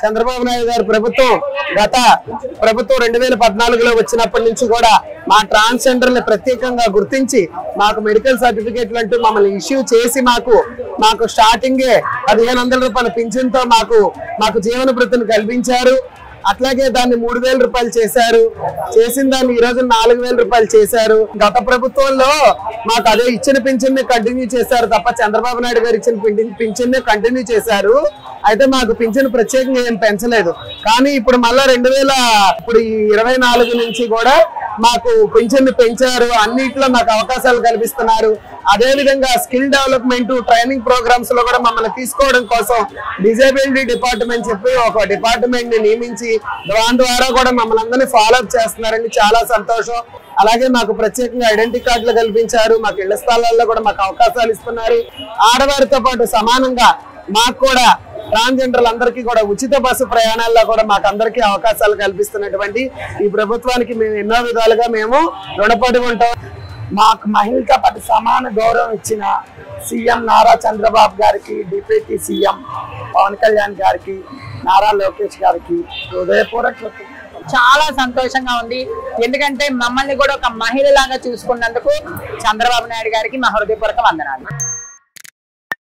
చంద్రబాబు నాయుడు గారి ప్రభుత్వం గత ప్రభుత్వం 2014లో వచ్చినప్పటి నుంచి కూడా మా ట్రాన్స్జెండర్ని ప్రత్యేకంగా గుర్తించి మాకు మెడికల్ సర్టిఫికేట్లు అంటూ మమ్మల్ని ఇష్యూ చేసి మాకు స్టార్టింగే 1500 రూపాయల పింఛన్తో మాకు జీవన భృతిని కల్పించారు. అట్లాగే దాన్ని 3000 రూపాయలు చేశారు. చేసిన దాన్ని ఈ రోజు 4000 రూపాయలు చేశారు. గత ప్రభుత్వంలో మాకు అదే ఇచ్చిన పింఛన్ని కంటిన్యూ చేశారు తప్ప చంద్రబాబు నాయుడు గారు ఇచ్చిన పింఛన్ని కంటిన్యూ చేశారు. అయితే మాకు పింఛన్ ప్రత్యేకంగా ఏం పెంచలేదు. కానీ ఇప్పుడు మళ్ళా 2024 నుంచి కూడా మాకు పింఛన్ని పెంచారు. అన్నిట్లో మాకు అవకాశాలు కల్పిస్తున్నారు. అదే విధంగా స్కిల్ డెవలప్మెంట్ ట్రైనింగ్ ప్రోగ్రామ్స్ లో కూడా మమ్మల్ని తీసుకోవడం కోసం డిజేబిలిటీ డిపార్ట్మెంట్ చెప్పి ఒక డిపార్ట్మెంట్ ని నియమించి దాని ద్వారా కూడా మమ్మల్ని అందరినీ ఫాలో అప్ చేస్తున్నారండి. చాలా సంతోషం. అలాగే మాకు ప్రత్యేకంగా ఐడెంటిటీ కార్డులు కల్పించారు. మాకు ఇళ్ల స్థలాల్లో కూడా మాకు అవకాశాలు ఇస్తున్నారు. ఆడవారితో పాటు సమానంగా మాకు కూడా ట్రాన్స్జెండర్లందరికీ కూడా ఉచిత బస్సు ప్రయాణాల్లో కూడా మాకు అందరికీ అవకాశాలు కల్పిస్తున్నటువంటి ఈ ప్రభుత్వానికి మేము ఎన్నో విధాలుగా మేము రుణపడి ఉంటాం. మాకు మహిళతో పాటు సమాన గౌరవం ఇచ్చిన సీఎం నారా చంద్రబాబు గారికి, డిప్యూటీ సీఎం పవన్ కళ్యాణ్ గారికి, నారా లోకేష్ గారికి హృదయపూర్వక చాలా సంతోషంగా ఉంది. ఎందుకంటే మమ్మల్ని కూడా ఒక మహిళలాగా చూసుకున్నందుకు చంద్రబాబు నాయుడు గారికి మా హృదయపూర్వక వందనాలు.